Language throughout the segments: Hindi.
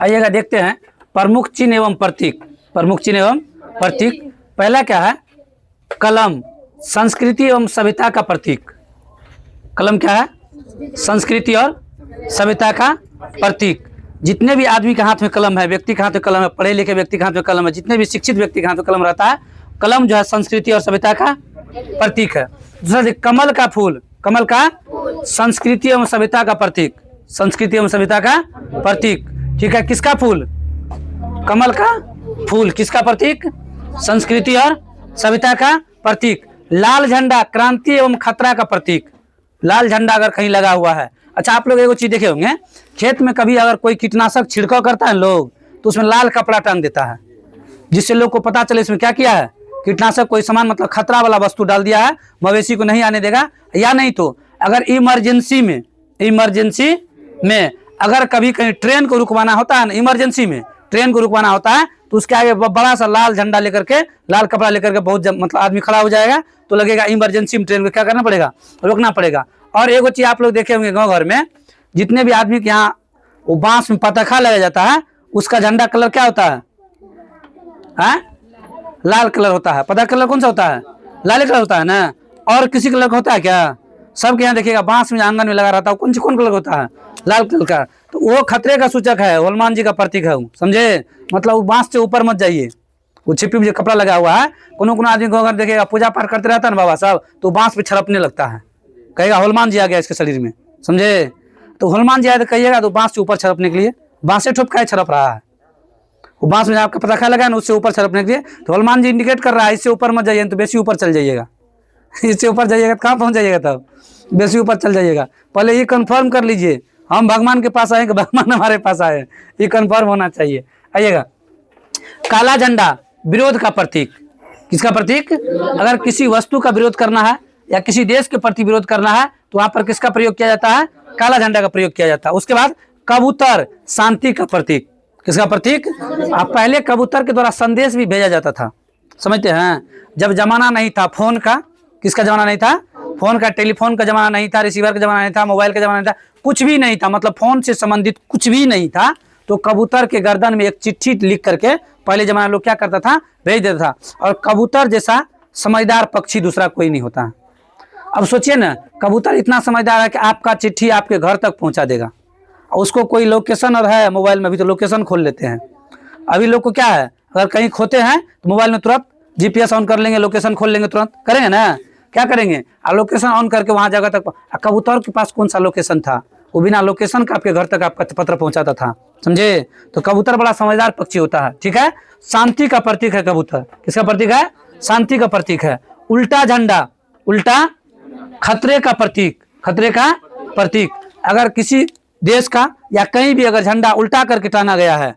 आइएगा देखते हैं प्रमुख चिन्ह एवं प्रतीक। प्रमुख चिन्ह एवं प्रतीक, पहला क्या है? कलम, संस्कृति एवं सभ्यता का प्रतीक। कलम क्या है? संस्कृति और सभ्यता का प्रतीक। जितने भी आदमी के हाथ में कलम है, व्यक्ति के हाथ में कलम है, पढ़े लिखे व्यक्ति के हाथ में कलम है, जितने भी शिक्षित व्यक्ति के हाथ में कलम रहता है, कलम जो है संस्कृति और सभ्यता का प्रतीक है। दूसरा कमल का फूल, कमल का संस्कृति एवं सभ्यता का प्रतीक, संस्कृति एवं सभ्यता का प्रतीक। ठीक है, किसका फूल? कमल का फूल, किसका प्रतीक? संस्कृति और सभ्यता का प्रतीक। लाल झंडा क्रांति एवं खतरा का प्रतीक। लाल झंडा अगर कहीं लगा हुआ है, अच्छा आप लोग एगो चीज देखे होंगे, खेत में कभी अगर कोई कीटनाशक छिड़काव करता है लोग, तो उसमें लाल कपड़ा टांग देता है, जिससे लोग को पता चले इसमें क्या किया है, कीटनाशक कोई सामान, मतलब खतरा वाला वस्तु डाल दिया है, मवेशी को नहीं आने देगा। या नहीं तो अगर इमरजेंसी में अगर कभी कहीं ट्रेन को रुकवाना होता है ना, इमरजेंसी में ट्रेन को रुकवाना होता है, तो उसके आगे बड़ा सा लाल झंडा लेकर के, लाल कपड़ा लेकर के बहुत मतलब आदमी खड़ा हो जाएगा, तो लगेगा इमरजेंसी में ट्रेन को क्या करना पड़ेगा, रोकना पड़ेगा। और एगो चीज आप लोग देखे होंगे गाँव घर में, जितने भी आदमी के यहाँ वो बांस में पताखा लगाया जाता है, उसका झंडा कलर क्या होता है? लाल कलर होता है। पता कलर कौन सा होता है? लाल कलर होता है ना। और किसी कलर का होता है क्या? सबके यहाँ देखिएगा बांस में आंगन में लगा रहता है, कौन कलर होता है? लाल कलर का। तो वो खतरे का सूचक है, हनुमान जी का प्रतीक है, समझे? मतलब वो बांस से ऊपर मत जाइए, वो छिपी में जो कपड़ा लगा हुआ है, कोनो आदमी को अगर देखेगा पूजा पाठ करते रहता है ना बाबा साहब, तो बांस पे छड़पने लगता है, कहेगा हनुमान जी आ गया इसके शरीर में, समझे? तो हनुमान जी आए तो कहिएगा, तो बांस से ऊपर छड़पने के लिए, बांस से ठोप खाए छड़प रहा है, वो बांस में आपका पताखा लगा ना, उससे ऊपर छड़पने के लिए, तो हनुमान जी इंडिकेट कर रहा है इससे ऊपर मत जाइए, तो बेसी ऊपर चल जाइएगा। इससे ऊपर जाइएगा तो कहाँ पहुँच जाइएगा, तब बेसी ऊपर चल जाइएगा। पहले ये कंफर्म कर लीजिए, हम भगवान के पास आए कि भगवान हमारे पास आए, ये कंफर्म होना चाहिए। आइएगा, काला झंडा विरोध का प्रतीक। किसका प्रतीक? अगर किसी वस्तु का विरोध करना है या किसी देश के प्रति विरोध करना है, तो वहां पर किसका प्रयोग किया जाता है? काला झंडा का प्रयोग किया जाता है। उसके बाद कबूतर शांति का प्रतीक। किसका प्रतीक? आप पहले कबूतर के द्वारा संदेश भी भेजा जाता था, समझते हैं? जब जमाना नहीं था फोन का, किसका जमाना नहीं था? फोन का, टेलीफोन का जमाना नहीं था, रिसीवर का जमाना नहीं था, मोबाइल का जमाना नहीं था, कुछ भी नहीं था, मतलब फोन से संबंधित कुछ भी नहीं था, तो कबूतर के गर्दन में एक चिट्ठी लिख करके पहले जमाना लोग क्या करता था? भेज देता था। और कबूतर जैसा समझदार पक्षी दूसरा कोई नहीं होता है। अब सोचिए ना, कबूतर इतना समझदार है कि आपका चिट्ठी आपके घर तक पहुंचा देगा। और उसको कोई लोकेशन और है मोबाइल में, अभी तो लोकेशन खोल लेते हैं। अभी लोग को क्या है, अगर कहीं खोते हैं तो मोबाइल में तुरंत जीपीएस ऑन कर लेंगे, लोकेशन खोल लेंगे, तुरंत करेंगे ना, क्या करेंगे? लोकेशन ऑन करके वहां जगह तक। कबूतर के पास कौन सा लोकेशन था? वो बिना लोकेशन का आपके घर तक आपका पत्र पहुंचाता था, समझे? तो कबूतर बड़ा समझदार पक्षी होता है। ठीक है, शांति का प्रतीक है कबूतर। किसका प्रतीक है? शांति का प्रतीक है। उल्टा झंडा, उल्टा खतरे का प्रतीक, खतरे का प्रतीक। अगर किसी देश का या कहीं भी अगर झंडा उल्टा करके टाना गया है,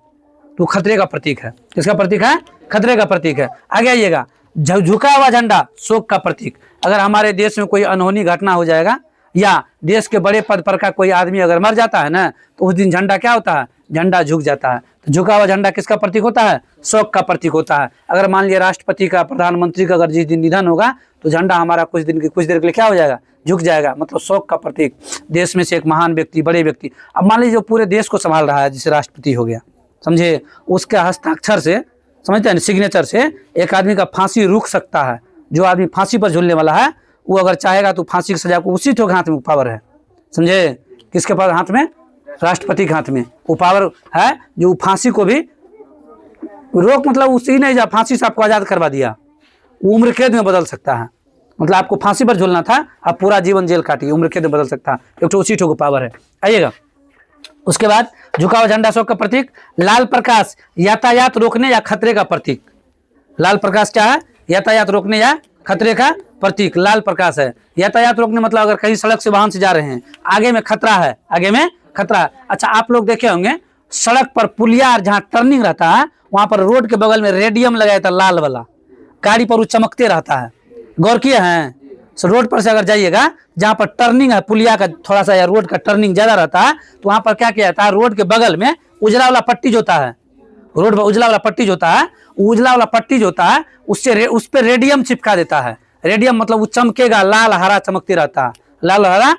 तो खतरे का प्रतीक है। किसका प्रतीक है? खतरे का प्रतीक है। आगे आइएगा, झुका हुआ झंडा शोक का प्रतीक। अगर हमारे देश में कोई अनहोनी घटना हो जाएगा या देश के बड़े पद पर का कोई आदमी अगर मर जाता है ना, तो उस दिन झंडा क्या होता है? झंडा झुक जाता है। तो झुका हुआ झंडा किसका प्रतीक होता है? शोक का प्रतीक होता है। अगर मान लिया राष्ट्रपति का, प्रधानमंत्री का अगर जिस दिन निधन होगा, तो झंडा हमारा कुछ देर के लिए क्या हो जाएगा? झुक जाएगा, मतलब शोक का प्रतीक। देश में से एक महान व्यक्ति, बड़े व्यक्ति, अब मान लीजिए जो पूरे देश को संभाल रहा है, जिसे राष्ट्रपति हो गया, समझे? उसके हस्ताक्षर से, समझते हैं, सिग्नेचर से एक आदमी का फांसी रुक सकता है। जो आदमी फांसी पर झूलने वाला है, वो अगर चाहेगा तो फांसी की सजा को उसी के हाथ में पावर है, समझे? किसके पास हाथ में? राष्ट्रपति के हाथ में वो पावर है, जो फांसी को भी रोक, मतलब उसी नहीं जा, फांसी से आपको आजाद करवा दिया, उम्र कैद में बदल सकता है। मतलब आपको फांसी पर झूलना था, आप पूरा जीवन जेल काटिए, उम्र कैद में बदल सकता है। एक तो उसी को पावर है। आइएगा, उसके बाद झुका हुआ झंडा शोक का प्रतीक। लाल प्रकाश यातायात रोकने या खतरे का प्रतीक। लाल प्रकाश क्या है? यातायात रोकने या खतरे का प्रतीक लाल प्रकाश है। यातायात रोकने मतलब अगर कहीं सड़क से वाहन से जा रहे हैं, आगे में खतरा है, आगे में खतरा है। अच्छा, आप लोग देखे होंगे सड़क पर पुलिया जहाँ टर्निंग रहता है, वहां पर रोड के बगल में रेडियम लगाया था, लाल वाला, गाड़ी पर वो चमकते रहता है। गौर किए हैं? रोड पर से अगर जाइएगा, जहाँ पर टर्निंग है, पुलिया का थोड़ा सा या रोड का टर्निंग ज्यादा रहता है, तो वहां पर क्या किया जाता है? रोड के बगल में उजला वाला पट्टी जो होता है, रोड पर उजला वाला पट्टी जो होता है, उजला वाला पट्टी जो होता है, उससे उस पर रेडियम चिपका देता है। रेडियम मतलब वो चमकेगा, लाल हरा चमकते रहता है, लाल हरा,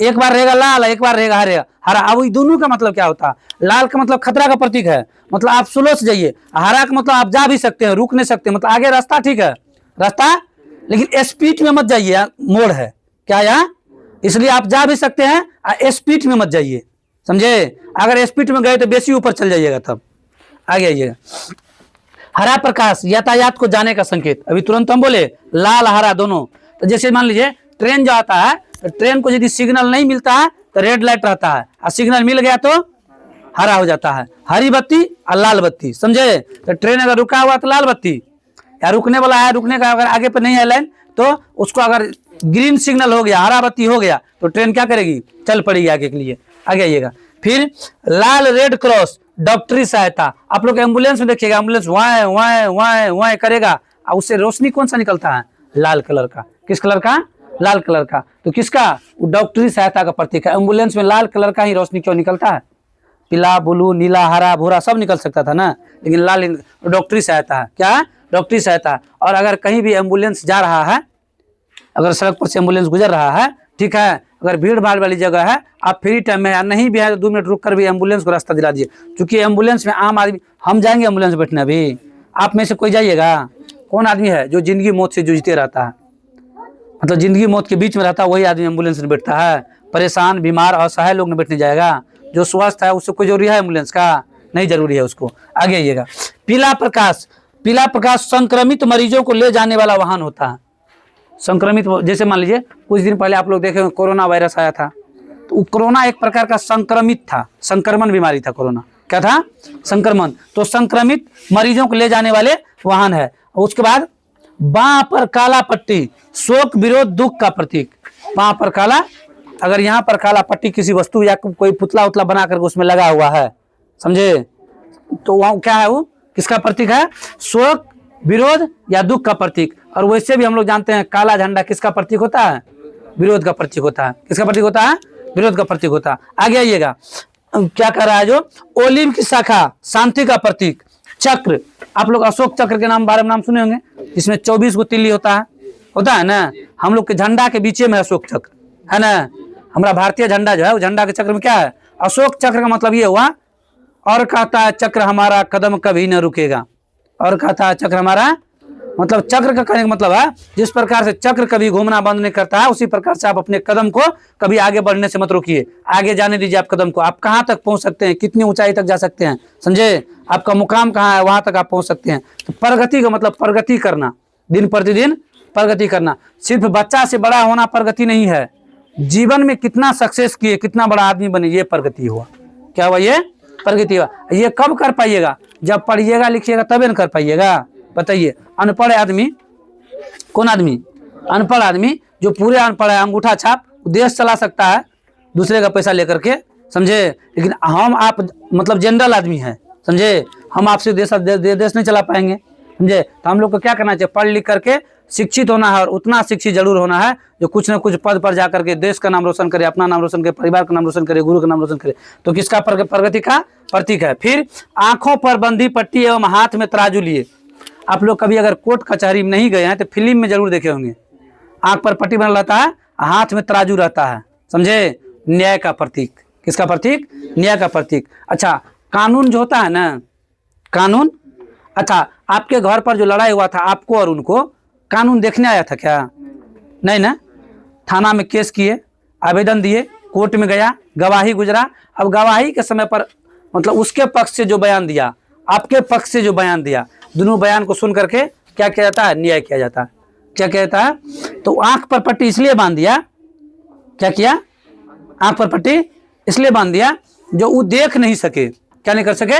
एक बार रहेगा लाल, एक बार रहेगा हरा। अब दोनों का मतलब क्या होता है? लाल का मतलब खतरा का प्रतीक है, मतलब आप स्लो से जाइए। हरा का मतलब आप जा भी सकते हैं, रुक नहीं सकते, मतलब आगे रास्ता ठीक है, रास्ता, लेकिन स्पीड में मत जाइए, मोड़ है क्या यहाँ, इसलिए आप जा भी सकते हैं, स्पीड में मत जाइए, समझे? अगर स्पीड में गए तो बेसी ऊपर चल जाइएगा, तब आगे आइएगा। हरा प्रकाश यातायात को जाने का संकेत, अभी तुरंत हम बोले लाल हरा दोनों। तो जैसे मान लीजिए ट्रेन जो आता है, तो ट्रेन को यदि सिग्नल नहीं मिलता है तो रेड लाइट रहता है, और सिग्नल मिल गया तो हरा हो जाता है, हरी बत्ती और लाल बत्ती, समझे? तो ट्रेन अगर रुका हुआ तो लाल बत्ती, या रुकने वाला है, रुकने का अगर आगे पर नहीं है लाइन, तो उसको अगर ग्रीन सिग्नल हो गया, हरा बत्ती हो गया, तो ट्रेन क्या करेगी? चल पड़ेगी आगे के लिए। आगे आइएगा। फिर लाल रेड क्रॉस डॉक्टरी सहायता, आप लोग एम्बुलेंस में देखिएगा, एम्बुलेंस वाए वाए वाए वाए करेगा, और उससे रोशनी कौन सा निकलता है? लाल कलर का। किस कलर का? लाल कलर का। तो किसका? डॉक्टरी सहायता का प्रतीक है। एम्बुलेंस में लाल कलर का ही रोशनी क्यों निकलता है? पीला, ब्लू, नीला, हरा, भूरा सब निकल सकता था ना, लेकिन लाल डॉक्टरी सहायता है। क्या? डॉक्टरी सहायता। और अगर कहीं भी एम्बुलेंस जा रहा है, अगर सड़क पर से एम्बुलेंस गुजर रहा है, ठीक है, अगर भीड़ भाड़ वाली जगह है, आप फ्री टाइम में या नहीं भी है तो 2 मिनट रुक कर भी एम्बुलेंस को रास्ता दिला दीजिए, क्योंकि एम्बुलेंस में आम आदमी, हम जाएंगे एम्बुलेंस में बैठने, अभी आप में से कोई जाइएगा? कौन आदमी है जो जिंदगी मौत से जूझते रहता है, मतलब जिंदगी मौत के बीच में रहता है, वही आदमी एम्बुलेंस में बैठता है? परेशान, बीमार, असहाय लोग में बैठने जाएगा? जो स्वस्थ है उससे कोई जरूरी है एम्बुलेंस का? नहीं जरूरी है उसको। आगे आइएगा। पीला प्रकाश, पीला प्रकाश संक्रमित मरीजों को ले जाने वाला वाहन होता है। संक्रमित, जैसे मान लीजिए कुछ दिन पहले आप लोग देखे कोरोना वायरस आया था, तो कोरोना एक प्रकार का संक्रमित था, संक्रमण बीमारी था कोरोना। क्या था? संक्रमण। तो संक्रमित मरीजों को ले जाने वाले वाहन है। उसके बाद बाँ पर काला पट्टी शोक विरोध दुख का प्रतीक। बाँ पर काला, अगर यहाँ पर काला पट्टी किसी वस्तु या कोई पुतला उतला बना करके उसमें लगा हुआ है, समझे, तो वहाँ क्या है? वो किसका प्रतीक है? शोक, विरोध या दुख का प्रतीक। और वैसे भी हम लोग जानते हैं काला झंडा किसका प्रतीक होता है? विरोध का प्रतीक होता है। किसका प्रतीक होता है? विरोध का प्रतीक होता है। आगे आइएगा। क्या कर रहा है? जो ओलिव की शाखा शांति का प्रतीक। चक्र, आप लोग अशोक चक्र के बारे में नाम सुने होंगे, जिसमें 24 गो तिल्ली होता है ना। हम लोग के झंडा के बीचे में अशोक चक्र है ना। हमारा भारतीय झंडा जो है, वो झंडा के चक्र में क्या है? अशोक चक्र का मतलब ये हुआ, और कहता है चक्र हमारा कदम कभी न रुकेगा। और कहता है चक्र हमारा, मतलब चक्र का कहने का मतलब है जिस प्रकार से चक्र कभी घूमना बंद नहीं करता है, उसी प्रकार से आप अपने कदम को कभी आगे बढ़ने से मत रोकिए, आगे जाने दीजिए आप कदम को। आप कहाँ तक पहुंच सकते हैं, कितनी ऊंचाई तक जा सकते हैं, समझे? आपका मुकाम कहाँ है, वहां तक आप पहुंच सकते हैं। तो प्रगति का मतलब प्रगति करना, दिन प्रतिदिन प्रगति करना। सिर्फ बच्चा से बड़ा होना प्रगति नहीं है, जीवन में कितना सक्सेस किए, कितना बड़ा आदमी बने, ये प्रगति हुआ। क्या हुआ? ये प्रगति हुआ। ये कब कर पाइएगा? जब पढ़िएगा लिखिएगा तभी न कर पाइएगा। बताइए, अनपढ़ आदमी, कौन आदमी? अनपढ़ आदमी, जो पूरे अनपढ़ है, अंगूठा छाप, देश चला सकता है दूसरे का पैसा लेकर के, समझे, लेकिन हम आप मतलब जनरल आदमी है, समझे, हम आपसे देश नहीं चला पाएंगे, समझे। तो हम लोग को क्या करना चाहिए? पढ़ लिख करके शिक्षित होना है, और उतना शिक्षित जरूर होना है जो कुछ न कुछ पद पर जाकर के देश का नाम रोशन करे, अपना नाम रोशन करे, परिवार का नाम रोशन करे, गुरु का नाम रोशन करे। तो किसका प्रगति का प्रतीक है? फिर आंखों पर बंधी पट्टी एवं हाथ में तराजू लिए। आप लोग कभी अगर कोर्ट कचहरी में नहीं गए हैं तो फिल्म में जरूर देखे होंगे, आंख पर पट्टी बना रहता है, हाथ में तराजू रहता है, समझे, न्याय का प्रतीक। किसका प्रतीक? न्याय का प्रतीक। अच्छा, कानून जो होता है ना, कानून, अच्छा, आपके घर पर जो लड़ाई हुआ था, आपको और उनको कानून देखने आया था क्या? नहीं ना। थाना में केस किए, आवेदन दिए, कोर्ट में गया, गवाही गुजरा। अब गवाही के समय पर मतलब उसके पक्ष से जो बयान दिया, आपके पक्ष से जो बयान दिया, दोनों बयान को सुन करके क्या किया जाता है? न्याय किया जाता है। क्या किया जाता है? तो आंख पर पट्टी इसलिए बांध दिया, क्या किया? आंख पर पट्टी इसलिए बांध दिया जो वो देख नहीं सके। क्या नहीं कर सके?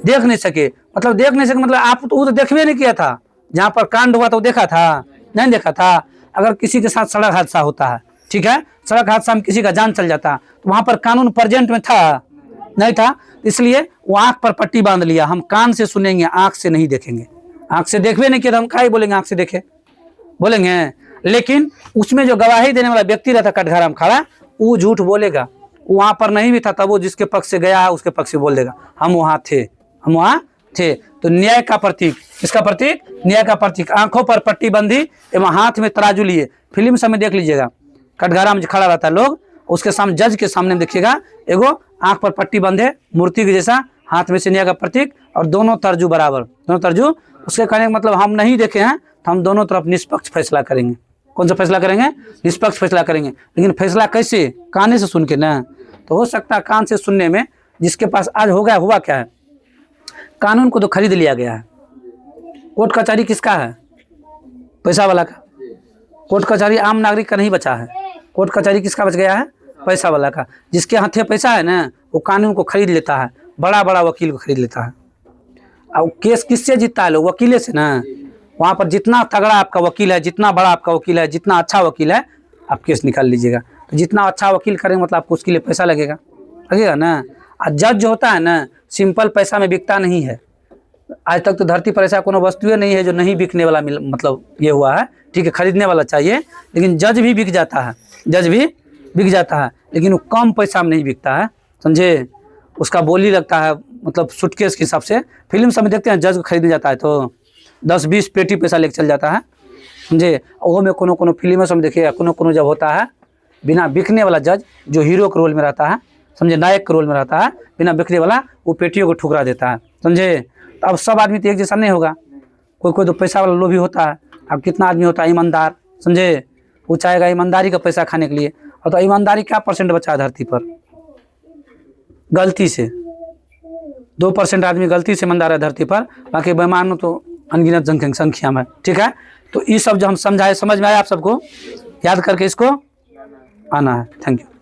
देख नहीं सके। मतलब देख नहीं सके मतलब आप तो वो तो देखवे नहीं किया था, जहां पर कांड हुआ तो देखा था? नहीं देखा था। अगर किसी के साथ सड़क हादसा होता है, ठीक है, सड़क हादसा में किसी का जान चल जाता, तो वहां पर कानून प्रेजेंट में था? नहीं था। इसलिए वो आंख पर पट्टी बांध लिया, हम कान से सुनेंगे, आंख से नहीं देखेंगे। आंख से देखवे नहीं किया तो हम क्या ही बोलेंगे, आंख से देखे बोलेंगे। लेकिन उसमें जो गवाही देने वाला व्यक्ति रहता कटघरा में खड़ा, वो झूठ बोलेगा, वहां पर नहीं भी था, तब वो जिसके पक्ष से गया है उसके पक्ष से बोल देगा हम वहां थे, हम वहां थे। तो न्याय का प्रतीक, किसका प्रतीक? न्याय का प्रतीक। आंखों पर पट्टी बंधी एवं हाथ में तराजू लिए। फिल्म समय देख लीजिएगा, कटघरा में जो खड़ा रहता है लोग, उसके सामने जज के सामने देखिएगा एगो आंख पर पट्टी बंधे मूर्ति के जैसा, हाथ में सिंधिया का प्रतीक और दोनों तर्जू बराबर, दोनों तर्जू। उसके कहने का मतलब हम नहीं देखे हैं तो हम दोनों तरफ निष्पक्ष फैसला करेंगे। कौन सा फैसला करेंगे? निष्पक्ष फैसला करेंगे। लेकिन फैसला कैसे? कान से सुन के ना। तो हो सकता है कान से सुनने में जिसके पास आज हो गया, हुआ क्या है, कानून को तो खरीद लिया गया है। कोर्ट कचहरी किसका है? पैसा वाला का। कोर्ट कचहरी आम नागरिक का नहीं बचा है। कोर्ट कचहरी किसका बच गया है? पैसा वाला का। जिसके हाथे पैसा है ना, वो कानून को खरीद लेता है, बड़ा बड़ा वकील को खरीद लेता है। अब केस किससे जीतता है? लोग वकीले से ना। वहाँ पर जितना तगड़ा आपका वकील है, जितना बड़ा आपका वकील है, जितना अच्छा वकील है, आप केस निकाल लीजिएगा। तो जितना अच्छा वकील करेंगे मतलब आपको उसके लिए पैसा लगेगा ना। और जज जो होता है ना, सिंपल पैसा में बिकता नहीं है। आज तक तो धरती पर ऐसा कोनो वस्तु नहीं है जो नहीं बिकने वाला मतलब ये हुआ है। ठीक है, खरीदने वाला चाहिए, लेकिन जज भी बिक जाता है, जज भी बिक जाता है, लेकिन वो कम पैसा में नहीं बिकता है, समझे। उसका बोली लगता है, मतलब सूटकेस के हिसाब से। फिल्म सब में देखते हैं जज को खरीदने जाता है तो 10-20 पेटी पैसा लेके चल जाता है, समझे। वो में कोनो फिल्मों सब देखिएगा, कोनो जब होता है बिना बिकने वाला जज, जो हीरो के रोल में रहता है, समझे, नायक के रोल में रहता है, बिना बिकने वाला, वो पेटियों को ठुकरा देता है, समझे। तो अब सब आदमी तो एक जैसा नहीं होगा, कोई तो पैसा वाला लोभी होता है। अब कितना आदमी होता है ईमानदार, समझे, वो चाहेगा ईमानदारी का पैसा खाने के लिए। और तो ईमानदारी क्या % बचा है धरती पर? गलती से 2% आदमी गलती से ईमानदार है धरती पर, बाकी बेईमान तो अनगिनत संख्या में। ठीक है, तो ये सब जो हम समझाए, समझ में आया आप सबको? याद करके इसको आना है। Thank you.